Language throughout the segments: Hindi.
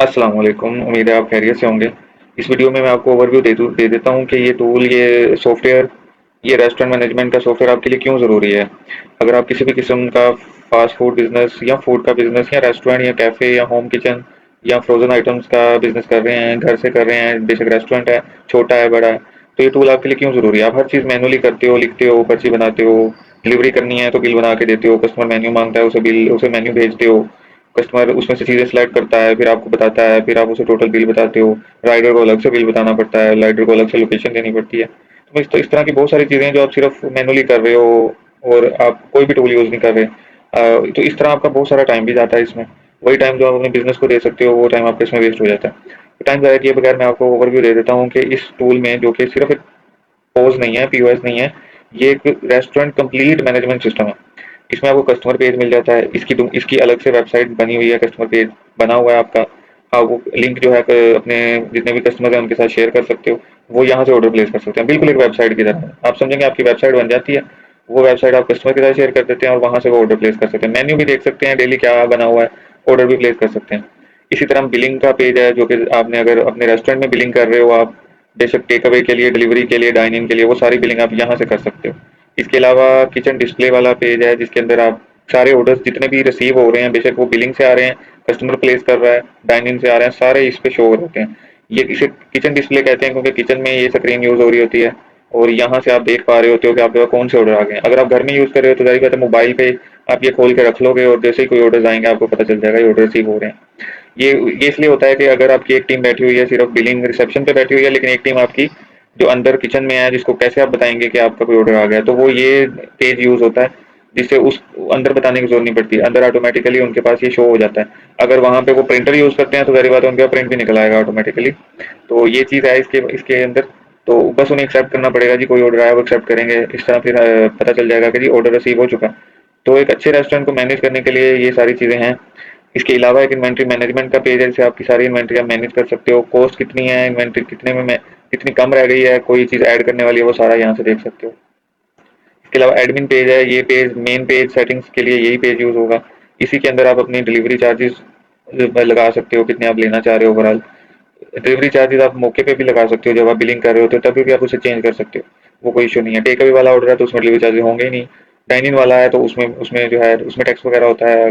अस्सलाम वालेकुम, उम्मीद है आप खैरियत से होंगे। इस वीडियो में मैं आपको ओवरव्यू दे देता हूँ कि ये टूल, ये सॉफ्टवेयर, ये रेस्टोरेंट मैनेजमेंट का सॉफ्टवेयर आपके लिए क्यों ज़रूरी है। अगर आप किसी भी किस्म का फास्ट फूड बिज़नेस या फूड का बिज़नेस या रेस्टोरेंट या कैफ़े या होम किचन या फ्रोज़न आइटम्स का बिज़नेस कर रहे हैं, घर से कर रहे हैं, बेशक रेस्टोरेंट है, छोटा है, बड़ा है, तो ये टूल आपके लिए क्यों ज़रूरी है। आप हर चीज़ मैनुअली करते हो, लिखते हो, पर्ची बनाते हो, डिलीवरी करनी है तो बिल बना के देते हो, कस्टमर मेन्यू माँगता है, उसे मेन्यू भेजते हो, कस्टमर उसमें से चीज़ें सेलेक्ट करता है, फिर आपको बताता है, फिर आप उसे टोटल बिल बताते हो। राइडर को अलग से बिल बताना पड़ता है, राइडर को अलग से लोकेशन देनी पड़ती है। तो इस तरह की बहुत सारी चीज़ें हैं जो आप सिर्फ मैनुअली कर रहे हो और आप कोई भी टूल यूज़ नहीं कर रहे। तो इस तरह आपका बहुत सारा टाइम भी जाता है इसमें। वही टाइम जो आप अपने बिजनेस को दे सकते हो, वो टाइम आपका इसमें वेस्ट हो जाता है। तो टाइम ज़ाया किए बगैर मैं आपको ओवरव्यू दे देता हूँ कि इस टूल में, जो कि सिर्फ एक पोज नहीं है, पीओएस नहीं है, ये एक रेस्टोरेंट कंप्लीट मैनेजमेंट सिस्टम है। इसमें आपको कस्टमर पेज मिल जाता है, इसकी अलग से वेबसाइट बनी हुई है, कस्टमर पेज बना हुआ है आपका। हाँ, वो लिंक जो है अपने जितने भी कस्टमर हैं उनके साथ शेयर कर सकते हो। वो यहाँ से ऑर्डर प्लेस कर सकते हैं, बिल्कुल एक वेबसाइट की तरह। आप समझेंगे आपकी वेबसाइट बन जाती है, वो वेबसाइट आप कस्टमर के साथ शेयर कर देते हैं और वहां से वो ऑर्डर प्लेस कर सकते हैं। मेन्यू भी देख सकते हैं डेली क्या बना हुआ है, ऑर्डर भी प्लेस कर सकते हैं। इसी तरह बिलिंग का पेज है, जो कि आपने अगर अपने रेस्टोरेंट में बिलिंग कर रहे हो आप, बेशक टेक अवे के लिए, डिलीवरी के लिए, डाइन इन के लिए, वो सारी बिलिंग आप यहाँ से कर सकते हो। इसके अलावा किचन डिस्प्ले वाला पेज है, जिसके अंदर आप सारे ऑर्डर्स जितने भी रिसीव हो रहे हैं, बेशक वो बिलिंग से आ रहे हैं, कस्टमर प्लेस कर रहा है, डाइन इन से आ रहे हैं, सारे इस पे शो हो रहे हैं। ये इसे किचन डिस्प्ले कहते हैं, क्योंकि किचन में ये स्क्रीन यूज हो रही होती है और यहाँ से आप देख पा रहे होते हो कि आपके पास कौन से ऑर्डर आ गए हैं। अगर आप घर में यूज कर रहे हो तो जाहिर बात है मोबाइल पे आप ये खोल के रख लोगे और जैसे ही कोई ऑर्डर आएंगे आपको पता चल जाएगा ये ऑर्डर रिसीव हो रहे हैं। ये इसलिए होता है कि अगर आपकी एक टीम बैठी हुई है, सिर्फ बिलिंग रिसेप्शन पे बैठी हुई है, लेकिन एक टीम आपकी जो अंदर किचन में है, जिसको कैसे आप बताएंगे कि आपका कोई ऑर्डर आ गया, तो वो ये पेज यूज होता है, जिससे उस अंदर बताने की जरूरत नहीं पड़ती, अंदर ऑटोमेटिकली उनके पास ये शो हो जाता है। अगर वहां पे वो प्रिंटर यूज करते हैं तो जाहिर बात है उनके पास प्रिंट भी निकल आएगा ऑटोमेटिकली। तो ये चीज है इसके इसके अंदर। तो बस उन्हें एक्सेप्ट करना पड़ेगा जी, कोई ऑर्डर आया वो एक्सेप्ट करेंगे, इस तरह फिर पता चल जाएगा कि जी ऑर्डर रिसीव हो चुका। तो एक अच्छे रेस्टोरेंट को मैनेज करने के लिए ये सारी चीजें हैं। इसके अलावा एक इन्वेंट्री मैनेजमेंट का पेज है, जिससे आपकी सारी इन्वेंट्री आप मैनेज कर सकते हो, कॉस्ट कितनी है, इन्वेंट्री कितने में कितनी कम रह गई है, कोई चीज ऐड करने वाली है, वो सारा यहाँ से देख सकते हो। इसके अलावा एडमिन पेज है, ये पेज मेन पेज सेटिंग्स के लिए यही पेज यूज होगा। इसी के अंदर आप अपनी डिलीवरी चार्जेस लगा सकते हो, कितने आप लेना चाह रहे हो ओवरऑल। डिलीवरी चार्जेस आप मौके पे भी लगा सकते हो, जब आप बिलिंग कर रहे होते हो तभी भी आप उसे चेंज कर सकते हो, वो कोई इशू नहीं है। टेक अवे वाला ऑर्डर है तो उसमें डिलीवरी चार्जेस होंगे ही नहीं। डाइन इन वाला है तो उसमें उसमें जो है उसमें टैक्स वगैरह होता है,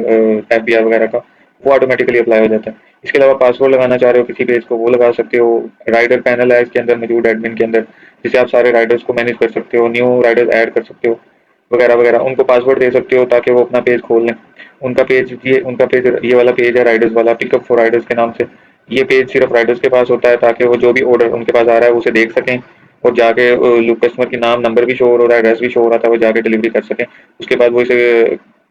एफबीआर वगैरह का, वो ऑटोमेटिकली अप्लाई हो जाता है। इसके अलावा पासवर्ड लगाना चाह रहे हो किसी पेज को, वो लगा सकते हो। राइडर पैनल है इसके अंदर मौजूद एडमिन के अंदर, जिससे आप सारे राइडर्स को मैनेज कर सकते हो, न्यू राइडर्स ऐड कर सकते हो, वगैरह वगैरह। उनको पासवर्ड दे सकते हो ताकि वो अपना पेज खोल लें। उनका पेज ये वाला पेज है राइडर्स वाला, पिकअप फॉर राइडर्स के नाम से। ये पेज सिर्फ राइडर्स के पास होता है ताकि वो जो भी ऑर्डर उनके पास आ रहा है उसे देख सकें और जाके कस्टमर के नाम, नंबर भी शो हो रहा है, एड्रेस भी शो हो रहा था, वो जाके डिलीवरी कर सकें। उसके बाद वो इसे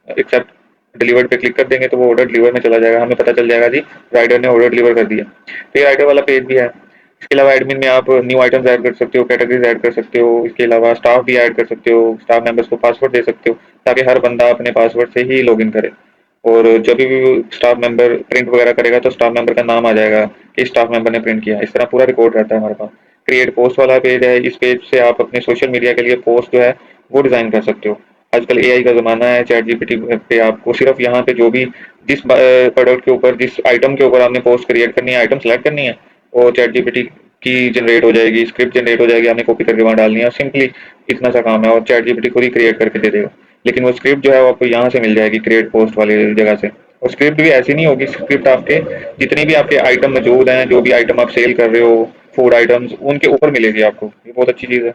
एक्सेप्ट डिलीवर्ड पे क्लिक कर देंगे तो वो ऑर्डर डिलीवर में चला जाएगा, हमें पता चल जाएगा जी राइडर ने ऑर्डर डिलीवर कर दिया। तो ये राइडर वाला पेज भी है। इसके अलावा एडमिन में आप न्यू आइटम्स ऐड कर सकते हो, कैटेगरीज ऐड कर सकते हो। इसके अलावा स्टाफ भी ऐड कर सकते हो, स्टाफ मेंबर्स को पासवर्ड दे सकते हो ताकि हर बंदा अपने पासवर्ड से ही लॉगिन करे। और जब भी स्टाफ मेंबर प्रिंट वगैरह करेगा तो स्टाफ मेंबर का नाम आ जाएगा कि स्टाफ मेंबर ने प्रिंट किया। इस तरह पूरा रिकॉर्ड रहता है हमारे पास। क्रिएट पोस्ट वाला पेज है, इस पेज से आप अपने सोशल मीडिया के लिए पोस्ट जो है वो डिजाइन कर सकते हो। आजकल एआई का जमाना है, चैट जीपीटी पे आपको सिर्फ यहाँ पे जो भी जिस प्रोडक्ट के ऊपर, जिस आइटम के ऊपर आपने पोस्ट क्रिएट करनी है, आइटम सेलेक्ट करनी है, वो चैट जीपीटी की जनरेट हो जाएगी, स्क्रिप्ट जनरेट हो जाएगी, आपने कॉपी करके वहां डालनी है, सिंपली इतना सा काम है और चैट जीपीटी खुद ही क्रिएट करके दे देगा। लेकिन वो स्क्रिप्ट जो है वो आपको यहाँ से मिल जाएगी, क्रिएट पोस्ट वाली जगह से। और स्क्रिप्ट भी ऐसी नहीं होगी, स्क्रिप्ट आपके जितने भी आपके आइटम मौजूद हैं, जो भी आइटम आप सेल कर रहे हो, फूड आइटम्स, उनके ऊपर मिलेगी आपको। ये बहुत अच्छी चीज़ है।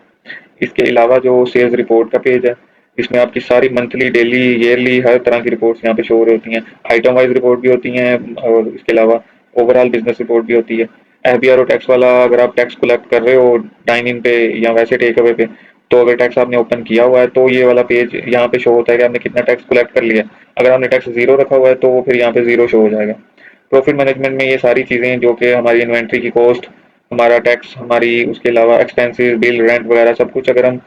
इसके अलावा जो सेल्स रिपोर्ट का पेज है, इसमें आपकी सारी मंथली, डेली, ईयरली हर तरह की रिपोर्ट्स यहाँ पे शो हो रही होती हैं। आइटम वाइज रिपोर्ट भी होती हैं और इसके अलावा ओवरऑल बिजनेस रिपोर्ट भी होती है। एफबीआर और टैक्स वाला, अगर आप टैक्स कलेक्ट कर रहे हो डाइन इन पे या वैसे टेक अवे पे, तो अगर टैक्स आपने ओपन किया हुआ है तो ये वाला पेज यहाँ पे शो होता है कि आपने कितना टैक्स कलेक्ट कर लिया। अगर आपने टैक्स जीरो रखा हुआ है तो वो फिर यहाँ पे जीरो शो हो जाएगा। प्रॉफिट मैनेजमेंट में ये सारी चीज़ें जो कि हमारी इन्वेंट्री की कॉस्ट, हमारा टैक्स, हमारी उसके अलावा एक्सपेंसेस, बिल, रेंट वगैरह सब कुछ अगर हम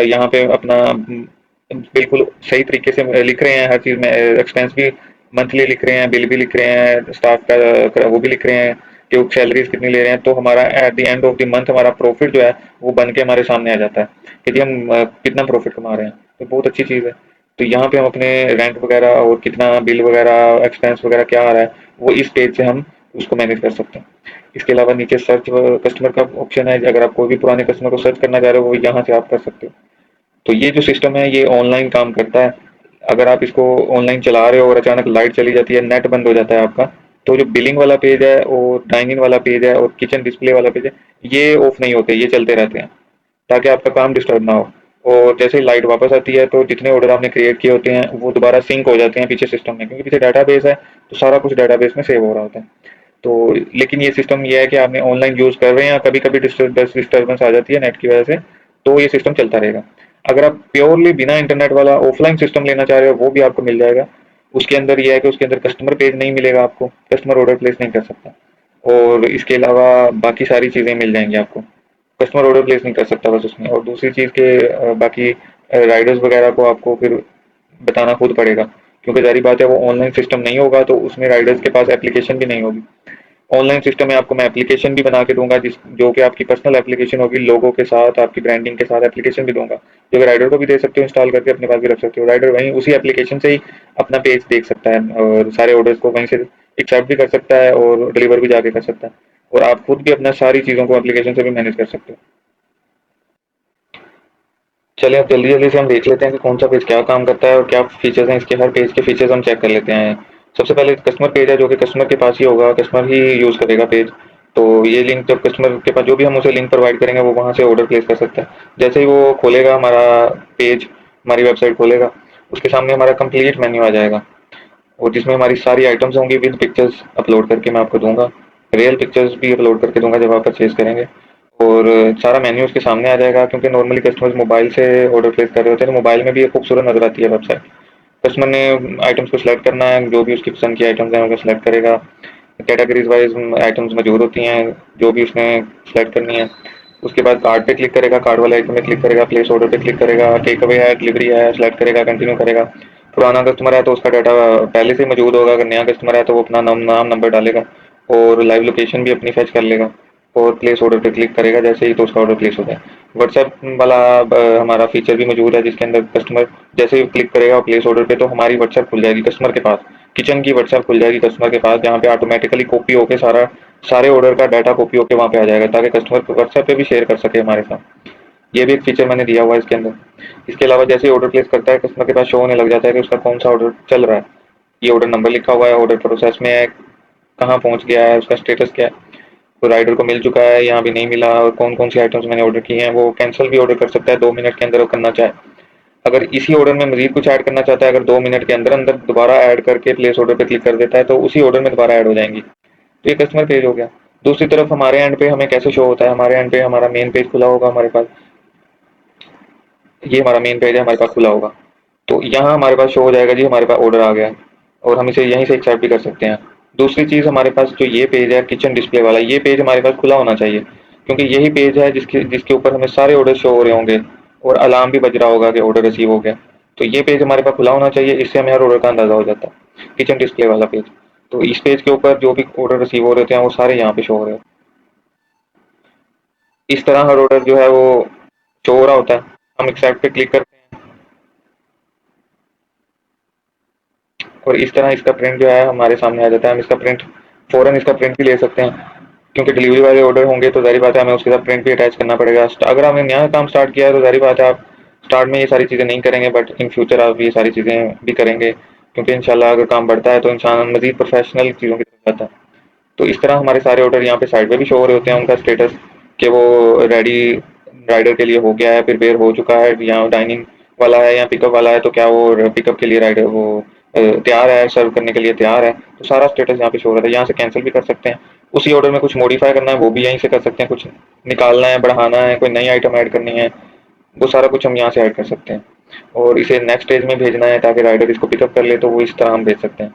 यहाँ पे अपना बिल्कुल सही तरीके से लिख रहे हैं, हर चीज़ में एक्सपेंस भी मंथली लिख रहे हैं, बिल भी लिख रहे हैं, स्टाफ का वो भी लिख रहे हैं कि वो सैलरीज कितनी ले रहे हैं, तो हमारा at the end of the month हमारा प्रॉफिट जो है वो बन के हमारे सामने आ जाता है कि जी हम कितना प्रॉफिट कमा रहे हैं। तो बहुत अच्छी चीज़ है। तो यहाँ पे हम अपने रेंट वगैरह और कितना बिल वगैरह, एक्सपेंस वगैरह क्या आ रहा है, वो इस पेज से हम उसको मैनेज कर सकते हैं। इसके अलावा नीचे सर्च कस्टमर का ऑप्शन है, अगर आप कोई भी पुराने कस्टमर को सर्च करना चाह रहे हो वो यहाँ से आप कर सकते हो। तो ये जो सिस्टम है ये ऑनलाइन काम करता है। अगर आप इसको ऑनलाइन चला रहे हो और अचानक लाइट चली जाती है, नेट बंद हो जाता है आपका, तो जो बिलिंग वाला पेज है और डाइनिंग वाला पेज है और किचन डिस्प्ले वाला पेज है, ये ऑफ नहीं होते, ये चलते रहते हैं ताकि आपका काम डिस्टर्ब ना हो। और जैसे ही लाइट वापस आती है तो जितने ऑर्डर आपने क्रिएट किए होते हैं वो दोबारा सिंक हो जाते हैं पीछे सिस्टम में, क्योंकि पीछे डाटाबेस है तो सारा कुछ डाटाबेस में सेव हो रहा होता है। तो लेकिन ये सिस्टम ये है कि आपने ऑनलाइन यूज कर रहे हैं, कभी कभी डिस्टर्बेंस आ जाती है नेट की वजह से, तो ये सिस्टम चलता रहेगा। अगर आप प्योरली बिना इंटरनेट वाला ऑफलाइन सिस्टम लेना चाह रहे हो वो भी आपको मिल जाएगा। उसके अंदर यह है कि उसके अंदर कस्टमर पेज नहीं मिलेगा आपको, कस्टमर ऑर्डर प्लेस नहीं कर सकता, और इसके अलावा बाकी सारी चीजें मिल जाएंगी आपको। कस्टमर ऑर्डर प्लेस नहीं कर सकता बस उसमें, और दूसरी चीज के बाकी राइडर्स वगैरह को आपको फिर बताना खुद पड़ेगा, क्योंकि जारी बात है वो ऑनलाइन सिस्टम नहीं होगा तो उसमें राइडर्स के पास एप्लीकेशन भी नहीं होगी। ऑनलाइन सिस्टम में आपको मैं एप्लीकेशन भी बना के दूंगा, जिस जो कि आपकी पर्सनल एप्लीकेशन होगी, लोगों के साथ आपकी ब्रांडिंग के साथ एप्लीकेशन भी दूंगा, जो कि राइडर को भी दे सकते हो इंस्टॉल करके अपने पास भी रख सकते हो। राइडर वहीं उसी एप्लीकेशन से ही अपना पेज देख सकता है और सारे ऑर्डर्स को वहीं से एक्सेप्ट भी कर सकता है और डिलीवर भी जाके कर सकता है, और आप खुद भी अपना सारी चीज़ों को एप्लीकेशन से भी मैनेज कर सकते हो। चलिए अब जल्दी जल्दी से हम देख लेते हैं कि कौन सा पेज क्या काम करता है और क्या फीचर्स हैं इसके। हर पेज के फीचर्स हम चेक कर लेते हैं। सबसे पहले कस्टमर पेज है, जो कि कस्टमर के पास ही होगा, कस्टमर ही यूज़ करेगा पेज। तो ये लिंक जब कस्टमर के पास जो भी हम उसे लिंक प्रोवाइड करेंगे वो वहाँ से ऑर्डर प्लेस कर सकता है। जैसे ही वो खोलेगा हमारा पेज, हमारी वेबसाइट खोलेगा, उसके सामने हमारा कंप्लीट मेन्यू आ जाएगा, और जिसमें हमारी सारी आइटम्स होंगी विद पिक्चर्स अपलोड करके मैं आपको दूंगा। रियल पिक्चर्स भी अपलोड करके दूंगा जब आप परचेज करेंगे, और सारा मेन्यू उसके सामने आ जाएगा, क्योंकि नॉर्मली कस्टमर्स मोबाइल से ऑर्डर प्लेस कर रहे होते हैं तो मोबाइल में भी ये खूबसूरत नजर आती है वेबसाइट। कस्टमर ने आइटम्स को सिलेक्ट करना है, जो भी उसकी पसंद की आइटम्स हैं उनको सिलेक्ट करेगा। कैटेगरीज वाइज आइटम्स मौजूद होती हैं जो भी उसने सिलेक्ट करनी है। उसके बाद कार्ड पे क्लिक करेगा, कार्ड वाले आइटम पे क्लिक करेगा, प्लेस ऑर्डर पे क्लिक करेगा, टेक अवे है, डिलीवरी है, सिलेक्ट करेगा, कंटिन्यू करेगा। पुराना कस्टमर है तो उसका डाटा पहले से मौजूद होगा, अगर नया कस्टमर है तो वो अपना नाम नंबर डालेगा और लाइव लोकेशन भी अपनी फेच कर लेगा, और प्लेस ऑर्डर पे क्लिक करेगा जैसे ही, तो उसका ऑर्डर प्लेस हो जाए। व्हाट्सएप वाला हमारा फीचर भी मौजूद है, जिसके अंदर कस्टमर जैसे ही क्लिक करेगा प्लेस ऑर्डर पे तो हमारी व्हाट्सएप खुल जाएगी कस्टमर के पास, किचन की व्हाट्सएप खुल जाएगी कस्टमर के पास, जहाँ पे ऑटोमेटिकली कॉपी होकर सारे ऑर्डर का डाटा कॉपी होकर वहाँ पे आ जाएगा, ताकि कस्टमर व्हाट्सएप पे भी शेयर कर सके हमारे साथ। ये भी एक फीचर मैंने दिया हुआ है इसके अंदर। इसके अलावा जैसे ही ऑर्डर प्लेस करता है कस्टमर के पास शो होने लग जाता है कि उसका कौन सा ऑर्डर चल रहा है। ये ऑर्डर नंबर लिखा हुआ है, ऑर्डर प्रोसेस में है, कहाँ पहुंच गया है, उसका स्टेटस क्या है, तो राइडर को मिल चुका है या अभी नहीं मिला, और कौन कौन सी आइटम्स मैंने ऑर्डर की हैं। वो कैंसिल भी ऑर्डर कर सकता है 2 मिनट के अंदर वो करना चाहे। अगर इसी ऑर्डर में मजीद कुछ ऐड करना चाहता है, अगर 2 मिनट के अंदर अंदर दोबारा ऐड करके प्लेस ऑर्डर पे क्लिक कर देता है तो उसी ऑर्डर में दोबारा ऐड हो जाएंगी। तो ये कस्टमर पेज हो गया। दूसरी तरफ हमारे एंड पे हमें कैसे शो होता है, हमारे एंड पे हमारा मेन पेज खुला होगा हमारे पास, ये हमारा मेन पेज है हमारे पास खुला होगा। तो यहाँ हमारे पास शो हो जाएगा जी हमारे पास ऑर्डर आ गया है, और हम इसे यहीं से एक्सेप्ट भी कर सकते हैं। दूसरी चीज़, हमारे पास जो ये पेज है किचन डिस्प्ले वाला, ये पेज हमारे पास खुला होना चाहिए, क्योंकि यही पेज है जिसके जिसके ऊपर हमें सारे ऑर्डर शो हो रहे होंगे और अलार्म भी बज रहा होगा कि ऑर्डर रिसीव हो गया। तो ये पेज हमारे पास खुला होना चाहिए, इससे हमें हर ऑर्डर का अंदाजा हो जाता है, किचन डिस्प्ले वाला पेज। तो इस पेज के ऊपर जो भी ऑर्डर रिसीव हो रहे थे वो सारे यहाँ पे शो हो रहे हैं। इस तरह हर ऑर्डर जो है वो शो हो रहा होता है। हम एक्सेप्ट पे क्लिक करते हैं और इस तरह इसका प्रिंट जो है हमारे सामने आ जाता है। हम इसका प्रिंट फौरन इसका प्रिंट भी ले सकते हैं, क्योंकि डिलीवरी वाले ऑर्डर होंगे तो जारी बात है हमें उसके साथ प्रिंट भी अटैच करना पड़ेगा। अगर हमने नया काम स्टार्ट किया है तो जारी बात है आप स्टार्ट में ये सारी चीज़ें नहीं करेंगे, बट इन फ्यूचर आप ये सारी चीज़ें भी करेंगे, क्योंकि इंशाल्लाह अगर काम बढ़ता है तो इंसान मजीद प्रोफेशनल चीज़ों की तरफ जाता है। तो इस तरह हमारे सारे ऑर्डर यहाँ पे साइड पे भी शो हो रहे होते हैं, उनका स्टेटस कि वो रेडी राइडर के लिए हो गया है, प्रिपेयर हो चुका है, या डाइनिंग वाला है या पिकअप वाला है तो क्या वो पिकअप के लिए राइडर वो तैयार है, सर्व करने के लिए तैयार है। तो सारा स्टेटस यहाँ पे शो हो रहा है। यहाँ से कैंसिल भी कर सकते हैं, उसी ऑर्डर में कुछ मॉडिफाई करना है वो भी यहीं से कर सकते हैं, कुछ निकालना है, बढ़ाना है, कोई नई आइटम ऐड करनी है, वो सारा कुछ हम यहाँ से ऐड कर सकते हैं। और इसे नेक्स्ट स्टेज में भेजना है ताकि राइडर इसको पिकअप कर ले तो वो इस तरह हम भेज सकते हैं।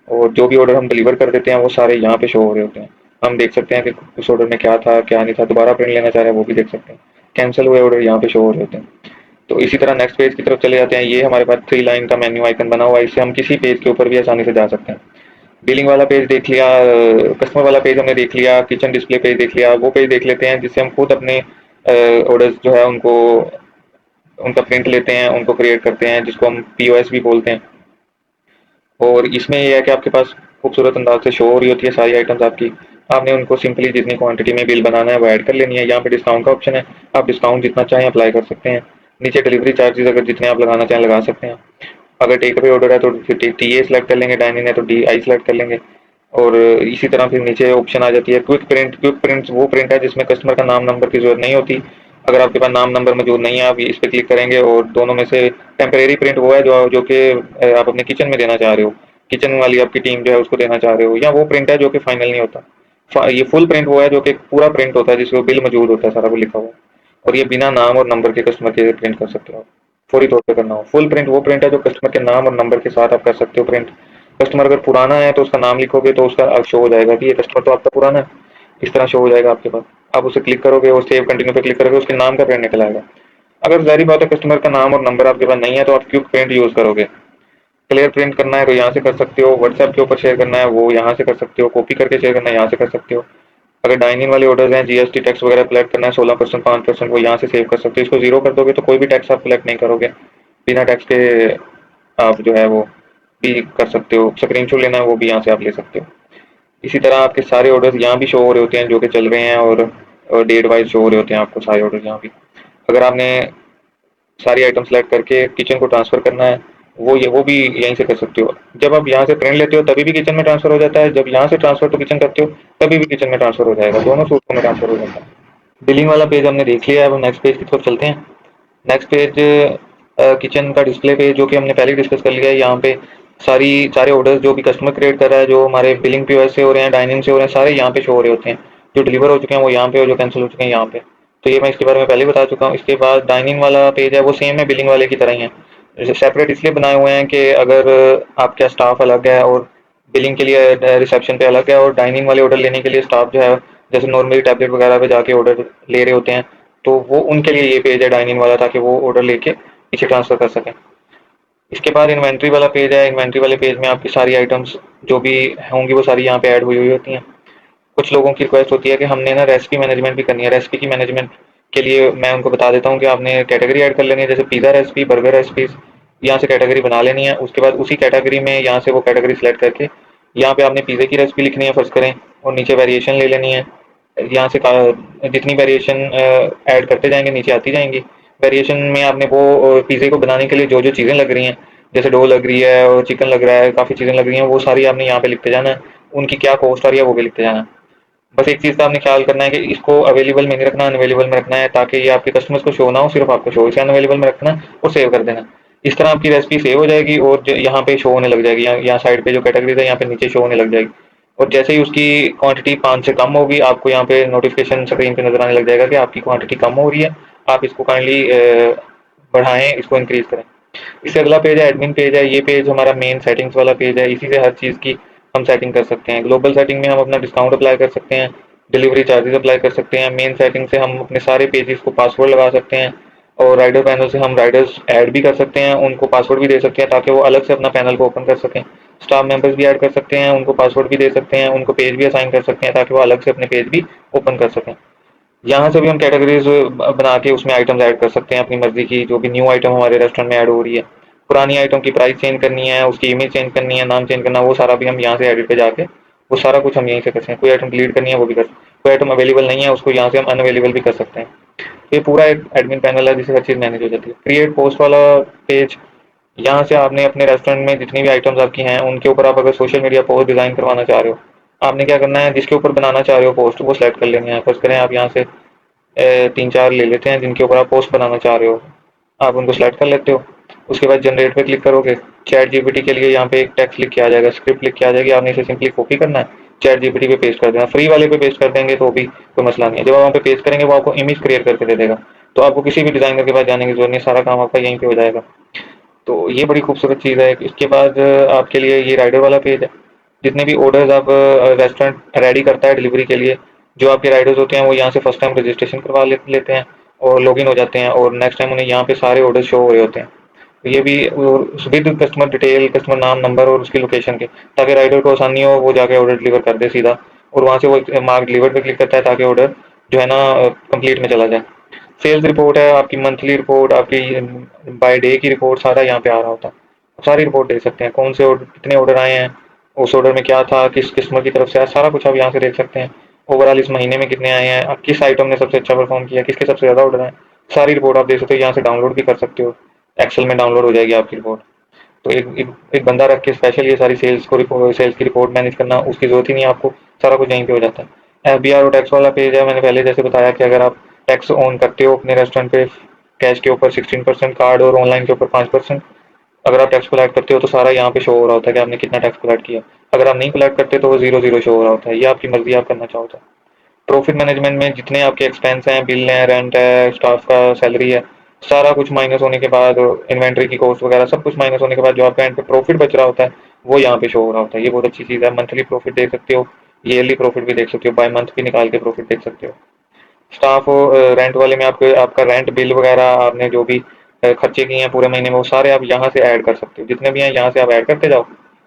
और जो भी ऑर्डर हम डिलीवर कर देते हैं वो सारे यहाँ पे शो हो रहे होते हैं। हम देख सकते हैं कि उस ऑर्डर में क्या था क्या नहीं था, दोबारा प्रिंट लेना चाह रहे हैं वो भी देख सकते हैं। कैंसिल हुए ऑर्डर यहाँ पे शो हो रहे होते हैं। तो इसी तरह नेक्स्ट पेज की तरफ चले जाते हैं। ये हमारे पास 3 लाइन का मेन्यू आइकन बना हुआ है, इससे हम किसी पेज के ऊपर भी आसानी से जा सकते हैं। बिलिंग वाला पेज देख लिया, कस्टमर वाला पेज हमने देख लिया, किचन डिस्प्ले पेज देख लिया, वो पेज देख लेते हैं जिससे हम खुद अपने ऑर्डर्स जो है उनको उनका प्रिंट लेते हैं, उनको क्रिएट करते हैं, जिसको हम पीओएस भी बोलते हैं। और इसमें ये है कि आपके पास खूबसूरत अंदाज से शो हो रही होती है सारी आइटम्स आपकी। आपने उनको सिंपली जितनी क्वांटिटी में बिल बनाना है वो ऐड कर लेनी है। यहाँ पे डिस्काउंट का ऑप्शन है, आप डिस्काउंट जितना चाहें अप्लाई कर सकते हैं। नीचे डिलीवरी चार्जेस अगर जितने आप लगाना चाहें लगा सकते हैं। अगर टेक अवे ऑर्डर है तो फिर टी ए सेलेक्ट कर लेंगे, डाइनिंग है तो डी आई सेलेक्ट कर लेंगे। और इसी तरह फिर नीचे ऑप्शन आ जाती है क्विक प्रिंट। क्विक प्रिंट वो प्रिंट है जिसमें कस्टमर का नाम नंबर की जरूरत नहीं होती। अगर आपके पास नाम नंबर मौजूद नहीं है, आप इस पर क्लिक करेंगे और दोनों में से टेम्परेरी प्रिंट वो है जो कि आप अपने किचन में देना चाह रहे हो, किचन वाली आपकी टीम जो है उसको देना चाह रहे हो, या वो प्रिंट है जो कि फाइनल नहीं होता। ये फुल प्रिंट वो है जो कि पूरा प्रिंट होता है जिसमें बिल मौजूद होता है, सारा कुछ लिखा हुआ। और ये बिना नाम और नंबर के कस्टमर के प्रिंट कर सकते हो, फौरी तौर पे करना हो। फुल प्रिंट वो प्रिंट है जो कस्टमर के नाम और नंबर के साथ आप कर सकते हो प्रिंट। कस्टमर अगर पुराना है तो उसका नाम लिखोगे तो उसका शो हो जाएगा कि ये कस्टमर तो आपका पुराना है, इस तरह शो हो जाएगा आपके पास। आप उसे क्लिक करोगे और सेव कंटिन्यू पे क्लिक करोगे, उसके नाम का प्रिंट निकल आएगा। अगर जाहिर बात है कस्टमर का नाम और नंबर आपके पास नहीं है तो आप क्विक प्रिंट यूज करोगे। क्लियर प्रिंट करना है तो यहाँ से कर सकते हो, व्हाट्सएप के ऊपर शेयर करना है वो यहाँ से कर सकते हो, कॉपी करके शेयर करना है यहाँ से कर सकते हो। अगर डाइनिंग वाले ऑर्डर्स हैं, जीएसटी टैक्स वगैरह कलेक्ट करना है 16%, 5%, वो यहाँ से सेव कर सकते हो। इसको जीरो कर दोगे तो कोई भी टैक्स आप कलेक्ट नहीं करोगे, बिना टैक्स के आप जो है वो भी कर सकते हो। स्क्रीनशॉट लेना है वो भी यहाँ से आप ले सकते हो। इसी तरह आपके सारे ऑर्डर्स यहाँ भी शो हो रहे होते हैं जो कि चल रहे हैं, और डेट वाइज शो हो रहे होते हैं आपको सारे ऑर्डर यहाँ भी। अगर आपने सारी आइटम सेलेक्ट करके किचन को ट्रांसफर करना है, वो भी यहीं से कर सकते हो। जब आप यहाँ से प्रिंट लेते हो तभी भी किचन में ट्रांसफर हो जाता है, जब यहाँ से ट्रांसफर टू किचन करते हो तभी भी किचन में ट्रांसफर हो जाएगा, दोनों सूटों में ट्रांसफर हो जाता है। बिलिंग वाला पेज हमने देख लिया है, अब नेक्स्ट पेज की तरफ चलते हैं। नेक्स्ट पेज किचन का डिस्प्ले पेज जो कि हमने पहले डिस्कस कर लिया है। यहाँ पे सारे ऑर्डर्स जो भी कस्टमर क्रिएट कर रहा है, जो हमारे बिलिंग पीओएस से हो रहे हैं, डाइनिंग से हो रहे हैं, सारे यहाँ पे शो हो रहे होते हैं। जो डिलीवर हो चुके हैं वो यहाँ पे, और जो कैंसिल हो चुके हैं यहाँ पे। तो ये मैं इसके बारे में पहले बता चुका हूँ। इसके बाद डाइनिंग वाला पेज है वो सेम है बिलिंग वाले की तरह ही है, सेपरेट इसलिए बनाए हुए हैं कि अगर आपका स्टाफ अलग है और बिलिंग के लिए रिसेप्शन पे अलग है, और डाइनिंग वाले ऑर्डर लेने के लिए स्टाफ जो है जैसे नॉर्मली टैबलेट वगैरह पे जाके ऑर्डर ले रहे होते हैं, तो वो उनके लिए ये पेज है डाइनिंग वाला, ताकि वो ऑर्डर लेके पीछे ट्रांसफर कर सकें। इसके बाद इन्वेंट्री वाला पेज है। इन्वेंट्री वाले पेज में आपकी सारी आइटम्स जो भी होंगी वो सारी यहाँ पे ऐड हुई हुई होती हैं। कुछ लोगों की रिक्वेस्ट होती है कि हमने ना रेसिपी मैनेजमेंट भी करनी है। रेसिपी की मैनेजमेंट के लिए मैं उनको बता देता हूँ कि आपने कैटेगरी ऐड कर लेनी है, जैसे पिज़्ज़ा रेसिपी, बर्गर रेसिपीज, यहाँ से कैटेगरी बना लेनी है। उसके बाद उसी कैटेगरी में यहाँ से वो कैटेगरी सेलेक्ट करके यहाँ पे आपने पिज़्ज़ा की रेसिपी लिखनी है फर्ज करें, और नीचे वेरिएशन ले लेनी है। यहाँ से जितनी वेरिएशन ऐड करते जाएंगे नीचे आती जाएंगी। वेरिएशन में आपने वो पिज़्ज़े को बनाने के लिए जो जो चीज़ें लग रही हैं, जैसे डो लग रही है और चिकन लग रहा है, काफ़ी चीज़ें लग रही हैं, वो सारी आपने यहाँ पे लिखते जाना है। उनकी क्या कॉस्ट आ रही है वो भी लिखते जाना है। बस एक चीज़ का आपने ख्याल करना है कि इसको अवेलेबल में नहीं रखना, अनअवेलेबल में रखना है, ताकि ये आपके कस्टमर्स को शो ना हो, सिर्फ आपको शो। इसे अनअवेलेबल में रखना और सेव कर देना। इस तरह आपकी रेसिपी सेव हो जाएगी और यहाँ पे शो होने लग जाएगी। यहाँ साइड पे जो कैटेगरीज है यहाँ पे नीचे शो होने लग जाएगी। और जैसे ही उसकी क्वांटिटी 5 से कम होगी, आपको यहाँ पे नोटिफिकेशन स्क्रीन पे नजर आने लग जाएगा कि आपकी क्वांटिटी कम हो रही है, आप इसको काइंडली बढ़ाएं, इसको इंक्रीज करें। इससे अगला पेज है एडमिन पेज है। ये पेज हमारा मेन सेटिंग्स वाला पेज है। इसी से हर चीज़ की हम सेटिंग कर सकते हैं। ग्लोबल सेटिंग में हम अपना डिस्काउंट अप्लाई कर सकते हैं, डिलीवरी चार्जेस अप्लाई कर सकते हैं। मेन सेटिंग से हम अपने सारे पेजेस को पासवर्ड लगा सकते हैं, और राइडर पैनल से हम राइडर्स ऐड भी कर सकते हैं, उनको पासवर्ड भी दे सकते हैं ताकि वो अलग से अपना पैनल को ओपन कर सकें। स्टाफ मेंबर्स भी ऐड कर सकते हैं, उनको पासवर्ड भी दे सकते हैं, उनको पेज भी असाइन कर सकते हैं ताकि वो अलग से अपने पेज भी ओपन कर सकें। यहाँ से भी हम कैटेगरीज बना के उसमें आइटम्स ऐड कर सकते हैं अपनी मर्जी की, जो भी न्यू आइटम हमारे रेस्टोरेंट में ऐड हो रही है। पुरानी आइटम की प्राइस चेंज करनी है, उसकी इमेज चेंज करनी है, नाम चेंज करना है, वो सारा भी हम यहाँ से एडिट पे जाके वो सारा कुछ हम यहीं से कर सकते हैं। कोई आइटम डिलीट करनी है वो भी कर सकते हैं। कोई आइटम अवेलेबल नहीं है उसको यहाँ से हम अनअवेलेबल भी कर सकते हैं। ये पूरा एक एडमिन पैनल है जिससे हर चीज़ मैनेज हो जाती है। क्रिएट पोस्ट वाला पेज, यहाँ से आपने अपने रेस्टोरेंट में जितनी भी आइटम्स आपकी हैं उनके ऊपर आप अगर सोशल मीडिया पोस्ट डिजाइन करवाना चाह रहे हो, आपने क्या करना है, जिसके ऊपर बनाना चाह रहे हो पोस्ट वो सेलेक्ट कर लेनी है। फर्स्ट करें आप यहाँ से 3-4 ले लेते हैं जिनके ऊपर आप पोस्ट बनाना चाह रहे हो, आप उनको सेलेक्ट कर लेते हो। उसके बाद जनरेट पे क्लिक करोगे। चैट जीपीटी के लिए यहाँ पे एक टेक्स्ट लिख के आ जाएगा, स्क्रिप्ट लिख के आ जाएगी, आपने इसे सिंपली कॉपी करना है, चैट जीपीटी पे पेस्ट कर देना। फ्री वाले पे पेस्ट कर देंगे तो भी कोई मसला नहीं है। जब आप वहाँ पे पेस्ट करेंगे वो आपको इमेज क्रिएट करके दे देगा, तो आपको किसी भी डिजाइनर के पास जाने की जरूरत नहीं, सारा काम आपका यहीं पे हो जाएगा। तो ये बड़ी खूबसूरत चीज़ है। इसके बाद आपके लिए ये राइडर वाला पेज है। जितने भी ऑर्डर्स आप रेस्टोरेंट रेडी करता है डिलीवरी के लिए, जो आपके राइडर्स होते हैं वो यहाँ से फर्स्ट टाइम रजिस्ट्रेशन करवा लेते हैं और लॉगिन हो जाते हैं, और नेक्स्ट टाइम उन्हें यहाँ पे सारे ऑर्डर शो हो रहे होते हैं। तो ये भी विद कस्टमर डिटेल, कस्टमर नाम, नंबर और उसकी लोकेशन के, ताकि राइडर को आसानी हो, वो जाके ऑर्डर डिलीवर कर दे सीधा, और वहाँ से वो मार्क डिलीवर पे क्लिक करता है ताकि ऑर्डर जो है ना कंप्लीट में चला जाए। सेल्स रिपोर्ट है, आपकी मंथली रिपोर्ट, आपकी बाय डे की रिपोर्ट, सारा यहाँ पे आ रहा होता है। सारी रिपोर्ट दे सकते हैं, कौन से ऑर्डर, कितने ऑर्डर आए हैं, उस ऑर्डर में क्या था, किस कस्टमर की तरफ से आया, सारा कुछ आप यहाँ से देख सकते हैं। ओवरऑल इस महीने में कितने आए हैं, किस आइटम ने सबसे अच्छा परफॉर्म किया, किसके सबसे ज़्यादा ऑर्डर हैं, सारी रिपोर्ट आप देख सकते हो। यहाँ से डाउनलोड भी कर सकते हो, एक्सेल में डाउनलोड हो जाएगी आपकी रिपोर्ट। तो एक बंदा रख के स्पेशल ये सारी सेल्स की रिपोर्ट मैनेज करना, उसकी जरूरत ही नहीं है आपको, सारा कुछ यहीं पे हो जाता है। एफबीआर और टैक्स वाला पेज है, मैंने पहले जैसे बताया कि अगर आप टैक्स ऑन करते हो अपने रेस्टोरेंट पे, कैश के ऊपर 16%, कार्ड और ऑनलाइन के ऊपर 5%, अगर आप टैक्स कलेक्ट करते हो तो सारा यहाँ पे शो हो रहा होता है कि आपने कितना टैक्स कलेक्ट किया। अगर आप नहीं कलेक्ट करते तो वो 0 0 शो हो रहा होता है। ये आपकी मर्जी, आप करना चाहो तो। प्रॉफिट मैनेजमेंट में जितने आपके एक्सपेंस हैं, बिल हैं, रेंट है, स्टाफ का सैलरी है, सारा कुछ माइनस होने के बाद, इन्वेंट्री की कॉस्ट वगैरह सब कुछ माइनस होने के बाद जो आपका एंड पे प्रॉफिट बच रहा होता है, वो यहाँ पे शो हो रहा होता है। ये बहुत अच्छी चीज़ है। मंथली प्रॉफिट देख सकते हो, ईयरली प्रॉफिट भी देख सकते हो, बाय मंथ भी निकाल के प्रॉफिट देख सकते हो। स्टाफ रेंट वाले में आपके आपका रेंट बिल वगैरह आपने जो भी खर्चे किए हैं पूरे महीने में, वो सारे आप यहाँ से ऐड कर सकते हो। जितने भी हैं यहाँ से आप ऐड करते जाओ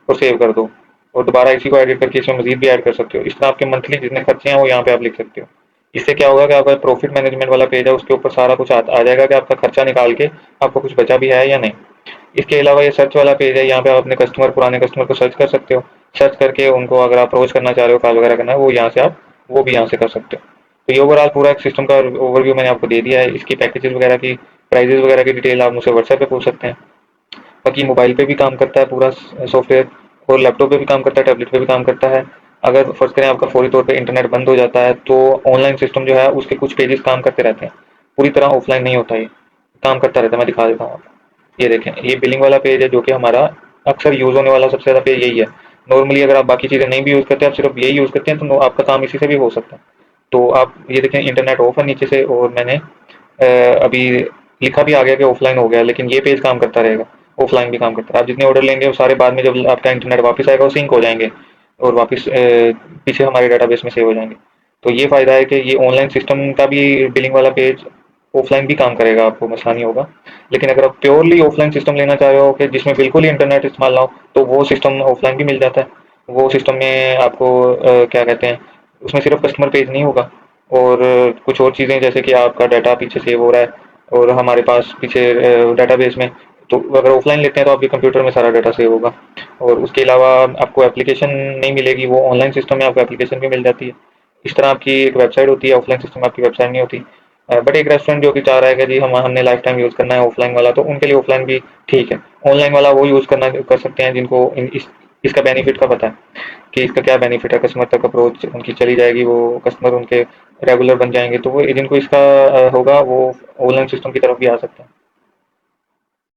और सेव कर दो, और दोबारा इसी को एडिट करके इसमें मजीद भी ऐड कर सकते हो। इस तरह आपके मंथली जितने खर्चे हैं वो यहाँ पे आप लिख सकते हो। इससे क्या होगा कि आपका प्रॉफिट मैनेजमेंट वाला पेज है उसके ऊपर सारा कुछ आ जाएगा कि आपका खर्चा निकाल के आपको कुछ बचा भी है या नहीं। इसके अलावा ये सर्च वाला पेज है, यहाँ पे आप अपने कस्टमर, पुराने कस्टमर को सर्च कर सकते हो। सर्च करके उनको अगर आप अप्रोच करना चाह रहे हो, कॉल वगैरह करना है, वो यहाँ से आप वो भी यहाँ से कर सकते हो। तो ये ओवरऑल पूरा एक सिस्टम का ओवरव्यू मैंने आपको दे दिया है। इसकी पैकेजेस वगैरह की, प्राइजेस वगैरह की डिटेल आप मुझसे व्हाट्सएप पे पूछ सकते हैं। बाकी मोबाइल पे भी काम करता है पूरा सॉफ्टवेयर, और लैपटॉप पे भी काम करता है, टैबलेट पे भी काम करता है। अगर फर्ज करें आपका फौरी तौर पे इंटरनेट बंद हो जाता है तो ऑनलाइन सिस्टम जो है उसके कुछ पेजेस काम करते रहते हैं, पूरी तरह ऑफलाइन नहीं होता, ये काम करता रहता है। मैं दिखा देता हूँ आपको। ये देखें, ये बिलिंग वाला पेज है जो कि हमारा अक्सर यूज होने वाला सबसे ज्यादा पेज यही है। नॉर्मली अगर आप बाकी चीजें नहीं भी यूज करते, आप सिर्फ यही यूज करते हैं, तो आपका काम इसी से भी हो सकता है। तो आप ये देखें, इंटरनेट ऑफ है नीचे से, और मैंने अभी लिखा भी आ गया कि ऑफलाइन हो गया, लेकिन ये पेज काम करता रहेगा, ऑफलाइन भी काम करता है। आप जितने ऑर्डर लेंगे वो सारे बाद में जब आपका इंटरनेट वापस आएगा वो सिंक हो जाएंगे, और वापस पीछे हमारे डाटाबेस में सेव हो जाएंगे। तो ये फायदा है कि ये ऑनलाइन सिस्टम का भी बिलिंग वाला पेज ऑफलाइन भी काम करेगा, आपको मसला नहीं होगा। लेकिन अगर आप प्योरली ऑफलाइन सिस्टम लेना चाह रहे हो कि जिसमें बिल्कुल ही इंटरनेट इस्तेमाल ना हो, तो वो सिस्टम ऑफलाइन भी मिल जाता है। वो सिस्टम में आपको क्या कहते हैं, उसमें सिर्फ कस्टमर पेज नहीं होगा, और कुछ और चीज़ें जैसे कि आपका डाटा पीछे सेव हो रहा है और हमारे पास पीछे डाटाबेस में। तो अगर ऑफलाइन लेते हैं तो आपके कंप्यूटर में सारा डाटा सेव होगा। और उसके अलावा आपको एप्लीकेशन नहीं मिलेगी, वो ऑनलाइन सिस्टम में आपको एप्लीकेशन भी मिल जाती है। इस तरह आपकी एक वेबसाइट होती है, ऑफलाइन सिस्टम में आपकी वेबसाइट नहीं होती। बट एक रेस्टोरेंट जो कि चाह रहा है कि जी हमने लाइफ टाइम यूज़ करना है ऑफलाइन वाला, तो उनके लिए ऑफलाइन भी ठीक है। ऑनलाइन वाला वो यूज़ करना कर सकते हैं जिनको इसका बेनिफिट का पता है कि इसका क्या बेनिफिट है। कस्टमर तक अप्रोच उनकी चली जाएगी, वो कस्टमर उनके रेगुलर बन जाएंगे, तो वो जिनको इसका होगा वो ऑनलाइन सिस्टम की तरफ भी आ सकते हैं।